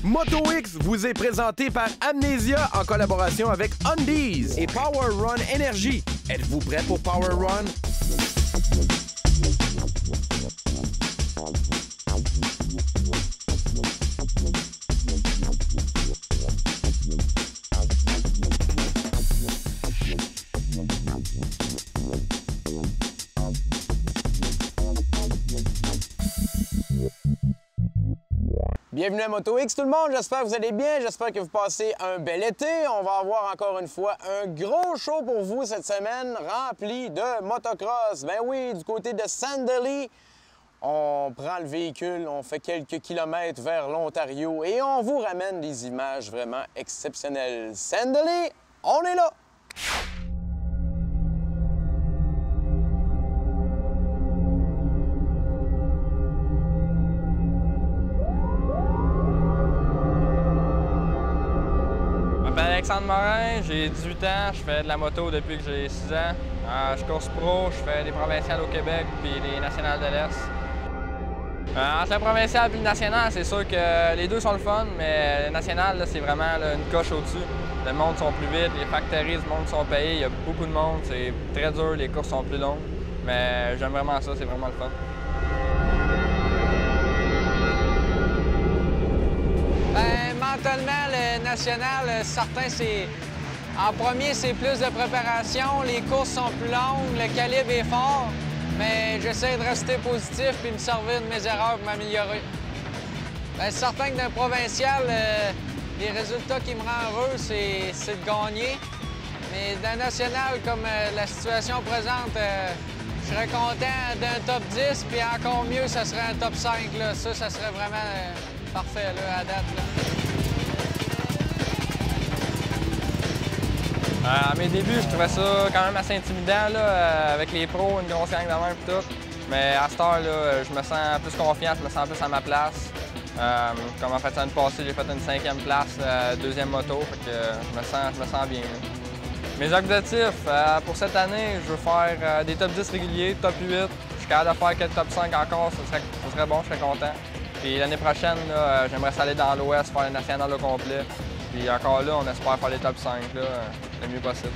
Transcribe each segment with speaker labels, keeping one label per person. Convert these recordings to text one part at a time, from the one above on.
Speaker 1: Moto X vous est présenté par Amnesia en collaboration avec Undies et Power Run Energy. Êtes-vous prêt pour Power Run? Bienvenue à Moto X tout le monde, j'espère que vous allez bien, j'espère que vous passez un bel été. On va avoir encore une fois un gros show pour vous cette semaine rempli de motocross. Ben oui, du côté de Sandali, on prend le véhicule, on fait quelques kilomètres vers l'Ontario et on vous ramène des images vraiment exceptionnelles. Sandali, on est là!
Speaker 2: Alexandre Morin, j'ai 18 ans, je fais de la moto depuis que j'ai 6 ans. Je course pro, je fais des provinciales au Québec puis des nationales de l'Est. Entre la provinciale et le national, c'est sûr que les deux sont le fun, mais le national, c'est vraiment une coche au-dessus. Le monde sont plus vite, les factories du monde sont payés, il y a beaucoup de monde, c'est très dur, les courses sont plus longues. Mais j'aime vraiment ça, c'est vraiment le fun.
Speaker 3: Mentalement, le national, certains, en premier, c'est plus de préparation, les courses sont plus longues, le calibre est fort, mais j'essaie de rester positif et me servir de mes erreurs pour m'améliorer. C'est certain que d'un provincial, les résultats qui me rendent heureux, c'est de gagner, mais d'un national, comme la situation présente, je serais content d'un top 10, puis encore mieux, ça serait un top 5. Là. Ça serait vraiment parfait là, à date. Là.
Speaker 2: À mes débuts, je trouvais ça quand même assez intimidant, là, avec les pros, une grosse gang de main et tout. Mais à cette heure-là, je me sens plus confiant, je me sens plus à ma place. Comme en fait, l'année passée, j'ai fait une 5e place, deuxième moto, fait que je me sens bien. Là. Mes objectifs pour cette année, je veux faire des top 10 réguliers, top 8. Je suis capable de faire quelques top 5 encore, ce serait bon, je serais content. Puis l'année prochaine, j'aimerais aller dans l'Ouest, faire le national au complet. Puis encore là, on espère faire les top 5 là, le mieux possible.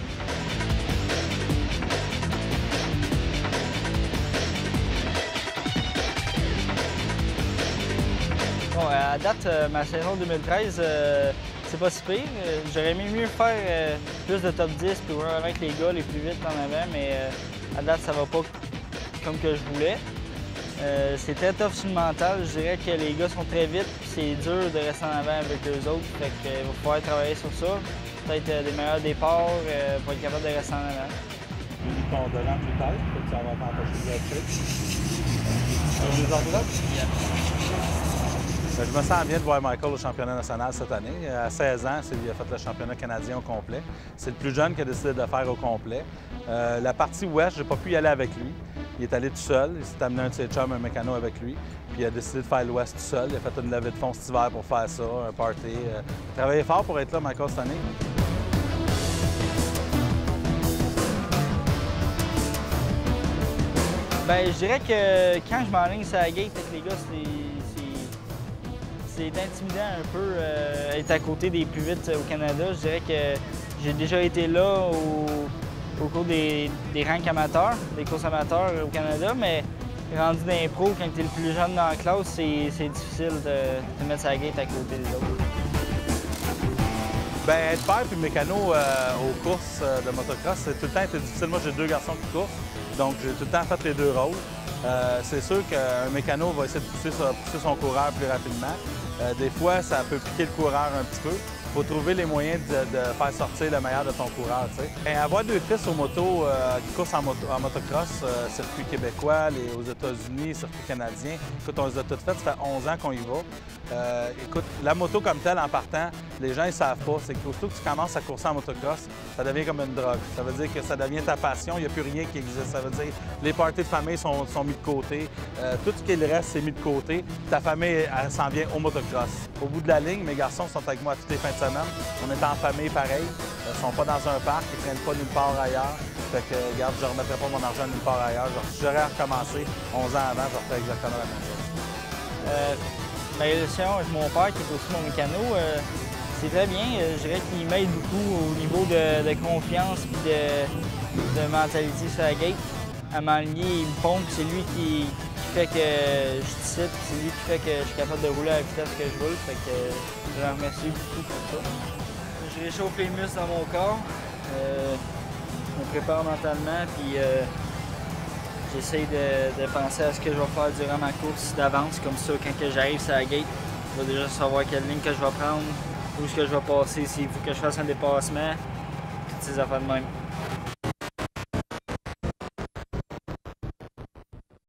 Speaker 4: Bon, à date, ma saison 2013, c'est pas si pire. J'aurais aimé mieux faire plus de top 10 puis vraiment avec les gars les plus vite en avant, mais à date, ça va pas comme que je voulais. C'est très tough sur le mental. Je dirais que les gars sont très vite, puis c'est dur de rester en avant avec eux autres. Fait qu'il va falloir travailler sur ça. Peut-être des meilleurs départs pour être capable de rester en avant.
Speaker 5: Ton devant plus tard, que ça va t'empêcher de rester. Les enveloppes? Je me sens bien de voir Michael au championnat national cette année. À 16 ans, il a fait le championnat canadien au complet. C'est le plus jeune qui a décidé de faire au complet. La partie ouest, j'ai pas pu y aller avec lui. Il est allé tout seul, il s'est amené un de ses chums, un mécano avec lui, puis il a décidé de faire l'Ouest tout seul. Il a fait une levée de fonds cet hiver pour faire ça, un party. Il a travaillé fort pour être là, Michael, cette année.
Speaker 4: Bien, je dirais que quand je m'enligne sur la gate avec les gars, c'est intimidant un peu être à côté des plus vite au Canada. Je dirais que j'ai déjà été là au cours des ranks amateurs, des courses amateurs au Canada, mais rendu dans les pros, quand tu es le plus jeune dans la classe, c'est difficile de te mettre sa gate à côté des autres.
Speaker 5: Bien, être père puis mécano aux courses de motocross, c'est tout le temps été difficile. Moi, j'ai 2 garçons qui courent, donc j'ai tout le temps fait les 2 rôles. C'est sûr qu'un mécano va essayer de pousser son coureur plus rapidement. Des fois, ça peut piquer le coureur un petit peu. Il faut trouver les moyens de faire sortir le meilleur de ton coureur. Et avoir 2 fils aux motos qui courent en motocross, circuit québécois, aux États-Unis, circuit canadien, écoute, on les a toutes faites, ça fait 11 ans qu'on y va. Écoute, la moto comme telle, en partant, les gens ne savent pas. C'est qu'aussitôt que tu commences à courser en motocross, ça devient comme une drogue. Ça veut dire que ça devient ta passion, il n'y a plus rien qui existe. Ça veut dire que les parties de famille sont mis de côté. Tout ce qui reste, c'est mis de côté. Ta famille, elle s'en vient au motocross. Au bout de la ligne, mes garçons sont avec moi toutes les fins de semaine. On est en famille pareil. Ils ne sont pas dans un parc, ils ne traînent pas nulle part ailleurs. Fait que, regarde, je ne remettrai pas mon argent nulle part ailleurs. Si j'aurais recommencé 11 ans avant, je referais exactement la même chose.
Speaker 4: La relation avec mon père, qui est aussi mon mécano, c'est très bien. Je dirais qu'il m'aide beaucoup au niveau de confiance et de mentalité sur la gate. À m'enligner, il me pompe, c'est lui qui fait que je tire, c'est lui qui fait que je suis capable de rouler à la vitesse que je roule. Fait que je le remercie beaucoup pour ça. Je réchauffe les muscles dans mon corps. Je me prépare mentalement, puis j'essaie de penser à ce que je vais faire durant ma course d'avance. Comme ça, quand j'arrive sur la gate, je vais déjà savoir quelle ligne que je vais prendre, où est-ce que je vais passer, s'il faut que je fasse un dépassement, puis ces affaires de même.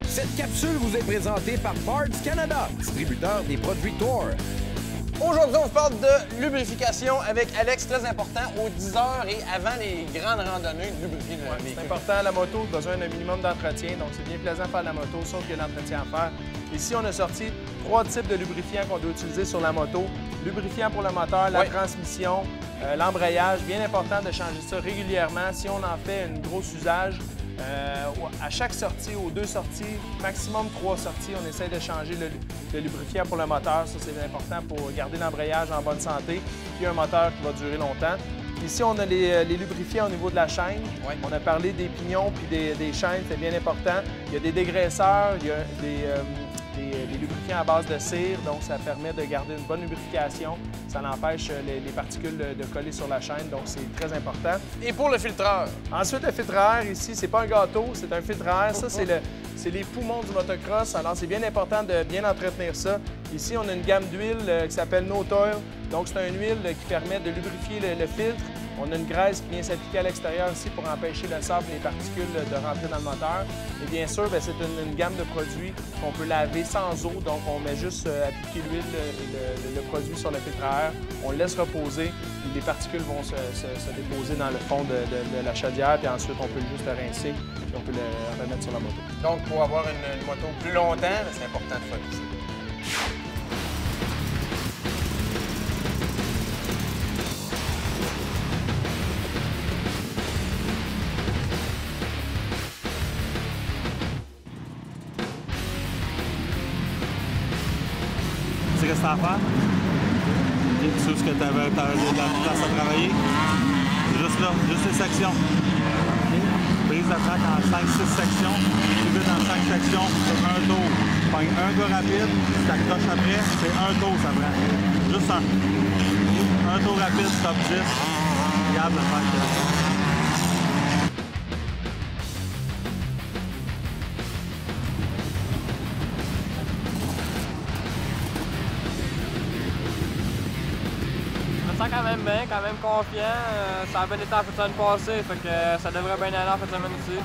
Speaker 6: Cette capsule vous est présentée par Parts Canada, distributeur des produits Thor.
Speaker 1: Aujourd'hui, on se parle de lubrification avec Alex, très important, aux 10 heures et avant les grandes randonnées, de lubrifier le véhicule.
Speaker 7: C'est important, la moto a besoin d'un minimum d'entretien, donc c'est bien plaisant de faire la moto, sauf qu'il y a l'entretien à faire. Ici, on a sorti 3 types de lubrifiants qu'on doit utiliser sur la moto. Lubrifiant pour le moteur, la transmission, l'embrayage. Bien important de changer ça régulièrement. Si on en fait un gros usage, à chaque sortie, aux 2 sorties, maximum 3 sorties, on essaie de changer le lubrifiant pour le moteur. Ça, c'est important pour garder l'embrayage en bonne santé, puis un moteur qui va durer longtemps. Ici, on a les lubrifiants au niveau de la chaîne.
Speaker 1: Ouais.
Speaker 7: On a parlé des pignons puis des chaînes, c'est bien important. Il y a des dégraisseurs, il y a des lubrifiants à base de cire, donc ça permet de garder une bonne lubrification. Ça empêche les particules de coller sur la chaîne, donc c'est très important.
Speaker 1: Et pour le filtreur?
Speaker 7: Ensuite, le filtre à air, ici, c'est pas un gâteau, c'est un filtre à air. Ça, c'est les poumons du motocross, alors c'est bien important de bien entretenir ça. Ici, on a une gamme d'huile qui s'appelle No Toil, donc c'est une huile qui permet de lubrifier le filtre. On a une graisse qui vient s'appliquer à l'extérieur ici pour empêcher le sable et les particules de rentrer dans le moteur. Et bien sûr, c'est une gamme de produits qu'on peut laver sans eau. Donc, on met juste appliquer l'huile, le produit sur le filtre à air. On le laisse reposer. Les particules vont se déposer dans le fond de la chaudière. Puis ensuite, on peut juste le rincer et on peut le remettre sur la moto.
Speaker 1: Donc, pour avoir une moto plus longtemps, c'est important de faire ça.
Speaker 5: Tu sais qu'est-ce que t'as à faire? Tu sais où tu avais de la place à travailler? Juste là, juste les sections. Prise de track en 5-6 sections. Tu veux dans chaque section, c'est un tour. Pogne un gars rapide, tu t'accroches après, c'est un tour ça prend. Juste un. Un tour rapide, top 10. Regarde le faire.
Speaker 2: Je me sens quand même bien, quand même confiant. Ça a bien été en fin de semaine passée, fait que ça devrait bien aller en fin de semaine aussi.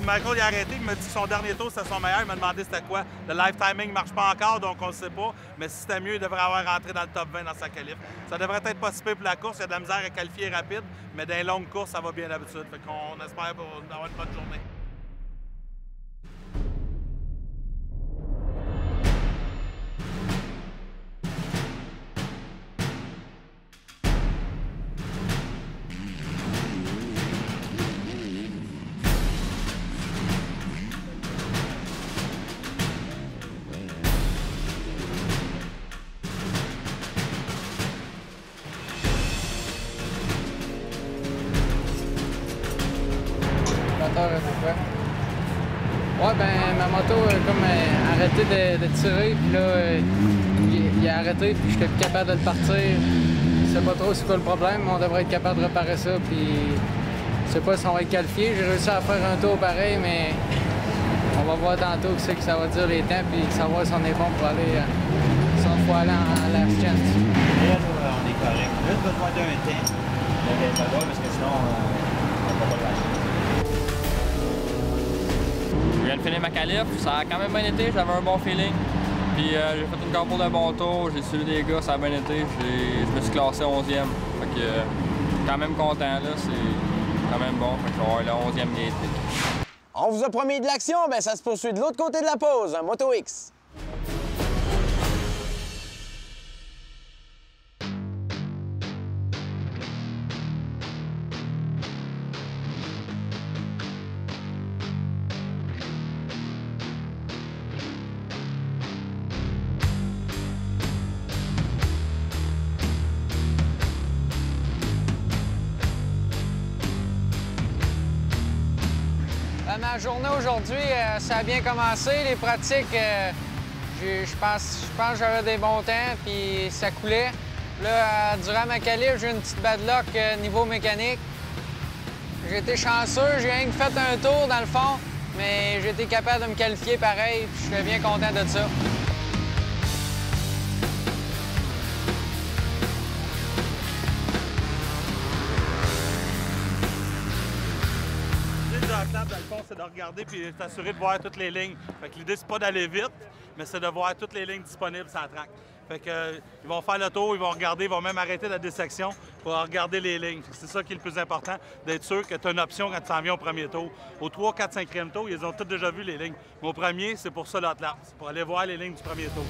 Speaker 5: Michael il a arrêté, il m'a dit que son dernier tour c'était son meilleur, il m'a demandé c'était quoi. Le live timing ne marche pas encore, donc on ne sait pas. Mais si c'était mieux, il devrait avoir rentré dans le top 20 dans sa qualif. Ça devrait être pas si pire pour la course, il y a de la misère à qualifier rapide, mais dans les longues courses, ça va bien d'habitude. Fait qu'on espère avoir une bonne journée.
Speaker 3: Ouais, ben ma moto comme arrêté de tirer, puis là, il a arrêté, puis j'étais plus capable de le partir. Je sais pas trop c'est quoi le problème, mais on devrait être capable de réparer ça, puis je sais pas si on va être qualifié. J'ai réussi à faire un tour pareil, mais on va voir tantôt que c'est que ça va dire les temps, puis savoir si on est bon pour aller, si on peut aller en last chance.
Speaker 8: Là, on est correct. Juste besoin d'un temps. Parce que sinon, on va pas le lâcher.
Speaker 2: viens de finir ma qualif, ça a quand même bien été, j'avais un bon feeling. Puis j'ai fait une carrefour de bon tour, j'ai suivi des gars, ça a bien été. Je me suis classé 11e. Fait que quand même content, là, c'est quand même bon. Fait que je vais avoir le 11e des éthiques.
Speaker 1: On vous a promis de l'action, ben ça se poursuit de l'autre côté de la pause, à Moto X.
Speaker 3: Ma journée aujourd'hui, ça a bien commencé. Les pratiques, je pense que j'avais des bons temps, puis ça coulait. Là, durant ma qualif, j'ai eu une petite bad luck niveau mécanique. J'ai été chanceux, j'ai rien que fait un tour dans le fond, mais j'ai été capable de me qualifier pareil, puis je suis bien content de ça.
Speaker 5: Dans le fond, c'est de regarder puis s'assurer de voir toutes les lignes. Fait que l'idée, c'est pas d'aller vite, mais c'est de voir toutes les lignes disponibles sur la track. Fait que, ils vont faire le tour, ils vont regarder, ils vont même arrêter la dissection pour regarder les lignes. C'est ça qui est le plus important, d'être sûr que tu as une option quand tu s'en viens au premier tour. Au 3, 4, 5e tour, ils ont tous déjà vu les lignes. Mais au premier, c'est pour ça l'autre lap, c'est pour aller voir les lignes du premier tour.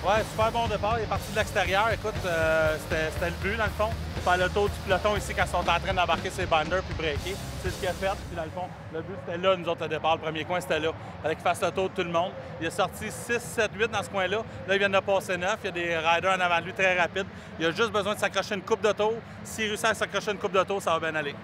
Speaker 5: Ouais, super bon départ. Il est parti de l'extérieur. Écoute, c'était le but, dans le fond. Faire le tour du peloton ici quand ils sont en train d'embarquer ses binders puis breaker. C'est ce qu'il a fait. Puis dans le fond, le but, c'était là, nous autres, le départ. Le premier coin, c'était là. Il fallait qu'il fasse le tour de tout le monde. Il a sorti 6, 7, 8 dans ce coin-là. Là, il vient de passer 9. Il y a des riders en avant de lui très rapides. Il a juste besoin de s'accrocher une coupe de tour. S'il réussit à s'accrocher une coupe de tour, ça va bien aller.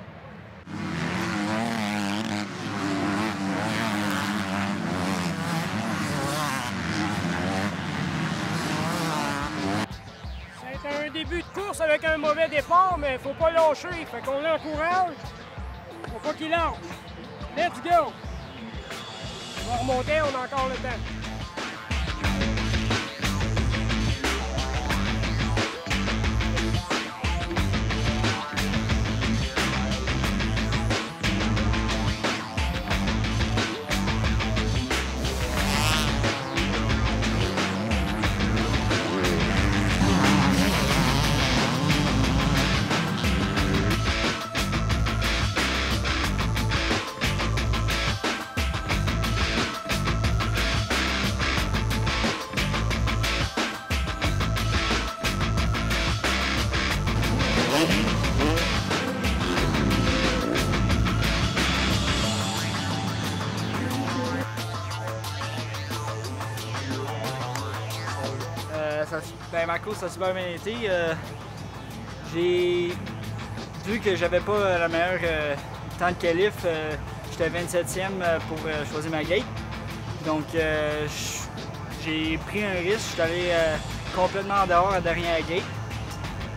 Speaker 9: C'est un début de course avec un mauvais départ, mais faut pas lâcher. Fait qu'on l'encourage. Faut pas qu'il lâche. Let's go! On va remonter, on a encore le temps. Ma course a super bien été. J'ai vu que j'avais pas la meilleure temps de qualif. J'étais 27e pour choisir ma gate. Donc j'ai pris un risque. Je suis allé complètement en dehors à derrière la gate.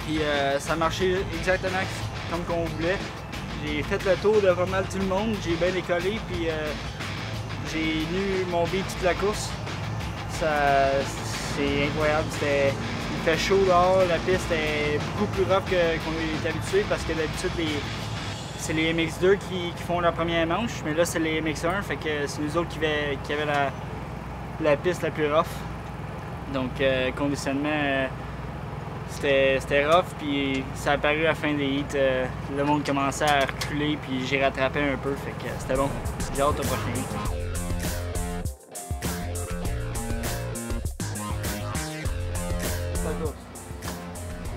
Speaker 9: Puis ça a marché exactement comme qu'on voulait. J'ai fait le tour de vraiment tout le monde. J'ai bien décollé. Puis j'ai eu mon beat toute la course. C'est incroyable. Il fait chaud dehors, la piste est beaucoup plus rough qu'on est habitué parce que d'habitude, c'est les MX2 qui font leur première manche, mais là, c'est les MX1, fait que c'est nous autres qui avaient la piste la plus rough. Donc, conditionnement c'était rough, puis ça a apparu à la fin des hits. Le monde commençait à reculer, puis j'ai rattrapé un peu, fait que c'était bon. J'ai hâte au prochain hit.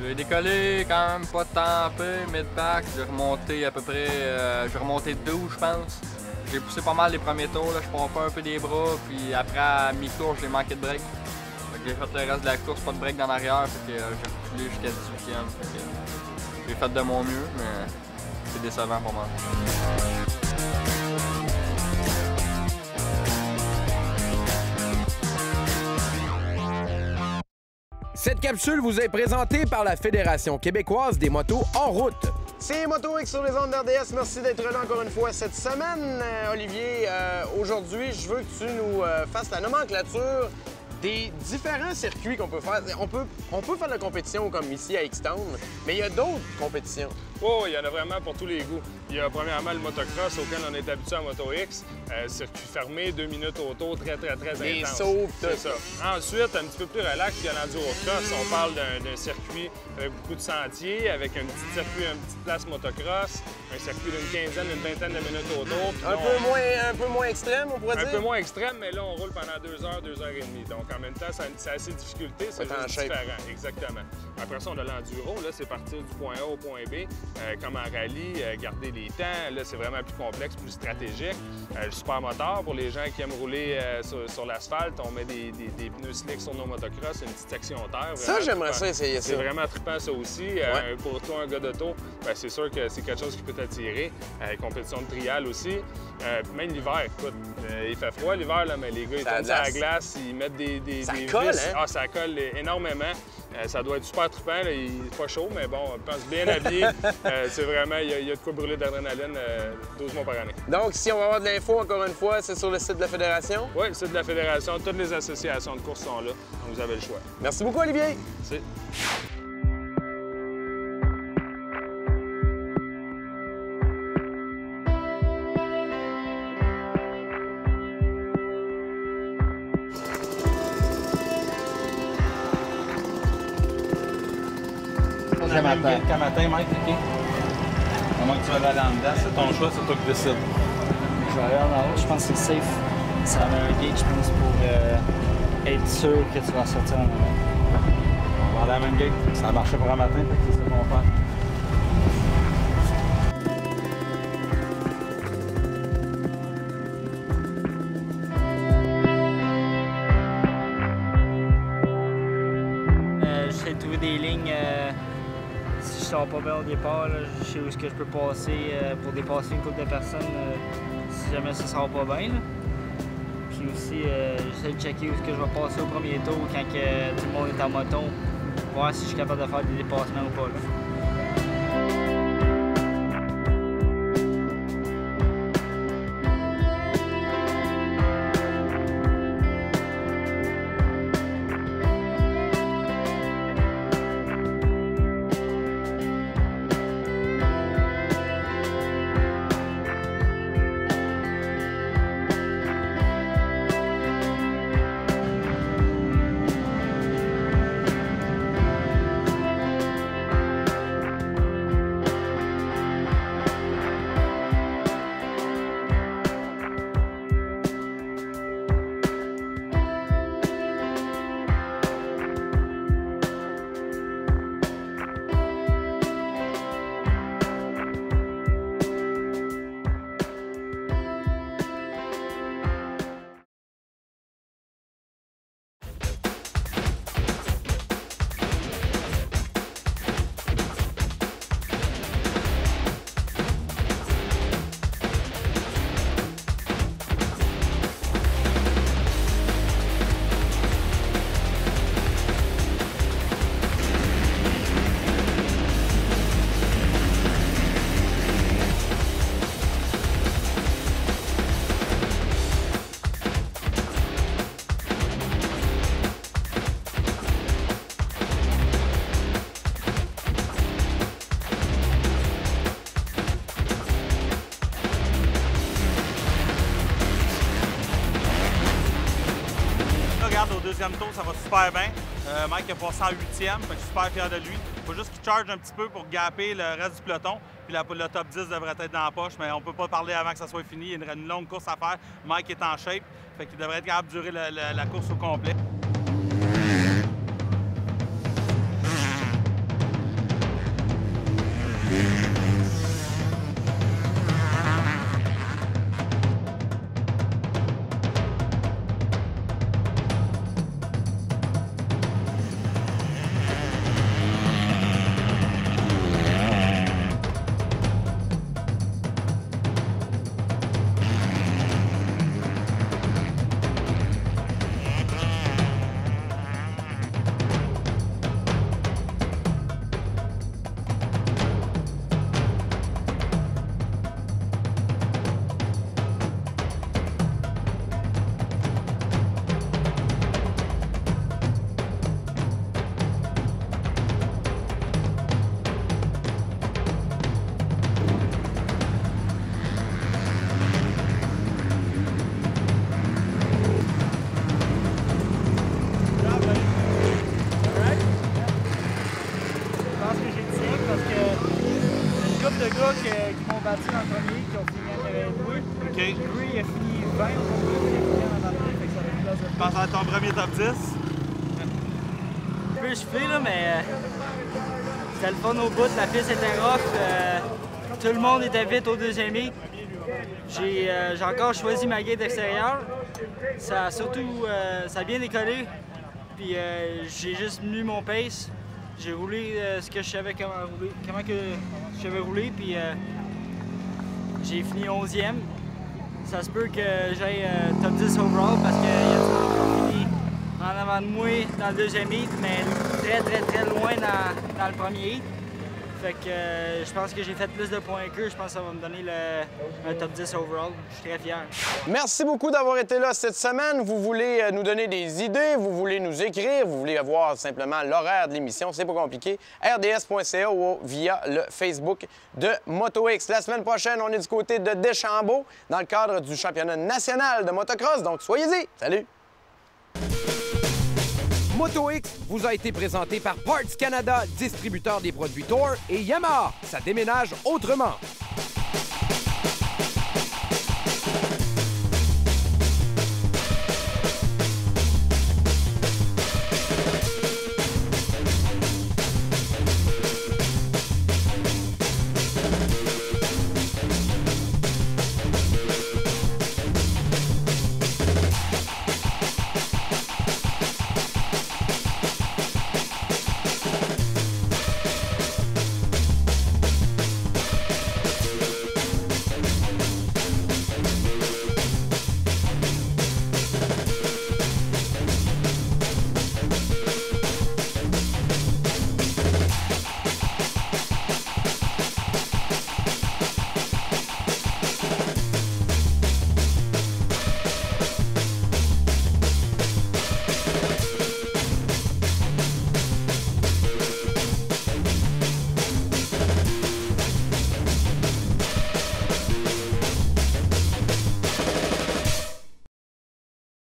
Speaker 2: J'ai décollé quand même pas tant peu, mid-pack. J'ai remonté à peu près, j'ai remonté 12 je pense. J'ai poussé pas mal les premiers tours, là. Je pompais un peu des bras, puis après à mi-course j'ai manqué de break. J'ai fait le reste de la course, pas de break dans l'arrière, fait que j'ai reculé jusqu'à 18e. J'ai fait de mon mieux, mais c'est décevant pour moi.
Speaker 6: Cette capsule vous est présentée par la Fédération québécoise des motos en route.
Speaker 1: C'est Moto X sur les ondes d'RDS. Merci d'être là encore une fois cette semaine. Olivier, aujourd'hui, je veux que tu nous fasses la nomenclature des différents circuits qu'on peut faire. On peut faire de la compétition comme ici à X-Town, mais il y a d'autres compétitions.
Speaker 10: Oh, il y en a vraiment pour tous les goûts. Il y a premièrement le motocross auquel on est habitué à Moto X. Circuit fermé, 2 minutes auto, très intense.
Speaker 1: Les sauts,
Speaker 10: c'est ça. Ensuite, un petit peu plus relax, il y a l'endurocross. On parle d'un circuit avec beaucoup de sentiers, avec un petit circuit, une petite place motocross, un circuit d'une quinzaine, une vingtaine de minutes autour.
Speaker 1: Un peu moins extrême, on pourrait dire?
Speaker 10: Un peu moins extrême, mais là, on roule pendant 2 heures, 2 heures et demie. Donc, en même temps, c'est assez difficulté, c'est juste différent. Exactement. Après ça, on a l'enduro. Là, c'est partir du point A au point B. Comme en rallye, garder les temps. Là, c'est vraiment plus complexe, plus stratégique. Le super moteur, pour les gens qui aiment rouler sur l'asphalte, on met des pneus slick sur nos motocross, une petite section terre.
Speaker 1: Ça, j'aimerais ça essayer ça.
Speaker 10: C'est vraiment trippant, ça aussi. Pour toi, un gars d'auto, c'est sûr que c'est quelque chose qui peut t'attirer. Compétition de trial aussi. Même l'hiver, écoute, il fait froid l'hiver, mais les gars, ils tombent sur la glace, ils mettent des
Speaker 1: ça
Speaker 10: vis.
Speaker 1: Colle, hein?
Speaker 10: Ah, ça colle énormément. Ça doit être super trippant. Là. Il n'est pas chaud, mais bon, je pense bien habillé. C'est vraiment, il y a de quoi brûler d'adrénaline 12 mois par année.
Speaker 1: Donc, si on va avoir de l'info, encore une fois, c'est sur le site de la Fédération?
Speaker 10: Oui, le site de la Fédération. Toutes les associations de course sont là. Donc, vous avez le choix.
Speaker 1: Merci beaucoup, Olivier.
Speaker 10: Merci.
Speaker 5: Matin, Mike, OK? Comment tu vas aller en dedans? C'est ton choix, c'est toi qui décides.
Speaker 9: Je vais aller en haut, je pense que c'est safe. Ça met un gate, je pense, pour être sûr que tu vas sortir en avant.
Speaker 5: On va aller à la même gate. Ça a marché pour un matin, c'est ce qu'on va faire.
Speaker 9: J'essaie de trouver des lignes. Si je sors pas bien au départ, là, je sais où est-ce que je peux passer pour dépasser une couple de personnes si jamais ça sort pas bien. Là. Puis aussi, j'essaie de checker où est-ce que je vais passer au premier tour quand tout le monde est en moto, voir si je suis capable de faire des dépassements ou pas. Là.
Speaker 5: deuxième tour, ça va super bien. Mike a passé en 8e, fait que je suis super fier de lui. Il faut juste qu'il charge un petit peu pour gapper le reste du peloton. Puis le top 10 devrait être dans la poche, mais on ne peut pas parler avant que ça soit fini. Il y a une longue course à faire. Mike est en shape, fait qu'il devrait être capable de durer la course au complet.
Speaker 9: Qui m'ont battu dans le premier, qui ont fini en Louis.
Speaker 5: OK.
Speaker 9: Louis, il a fini 20 au premier, il a fini en dernier, fait que ça va une place de...
Speaker 5: Tu penses à ton premier top 10?
Speaker 9: Un peu soufflé, là, mais c'était le fun au bout. La piste était rough. Tout le monde était vite au deuxième heat. J'ai encore choisi ma gate extérieure. Ça a surtout ça a bien décollé. Puis j'ai juste mis mon pace. J'ai roulé ce que je savais comment que je savais rouler, puis j'ai fini 11e. Ça se peut que j'aille top 10 overall parce qu'il y a du monde qui ont fini en avant de moi dans le deuxième heat, mais très loin dans le premier heat. Fait que je pense que j'ai fait plus de points qu'eux. Je pense que ça va me donner un top 10 overall. Je suis très fier.
Speaker 1: Merci beaucoup d'avoir été là cette semaine. Vous voulez nous donner des idées, vous voulez nous écrire, vous voulez avoir simplement l'horaire de l'émission, c'est pas compliqué. RDS.ca ou via le Facebook de MotoX. La semaine prochaine, on est du côté de Deschambault dans le cadre du championnat national de motocross. Donc, soyez-y! Salut!
Speaker 6: MotoX vous a été présenté par Parts Canada, distributeur des produits Thor, et Yamaha, ça déménage autrement.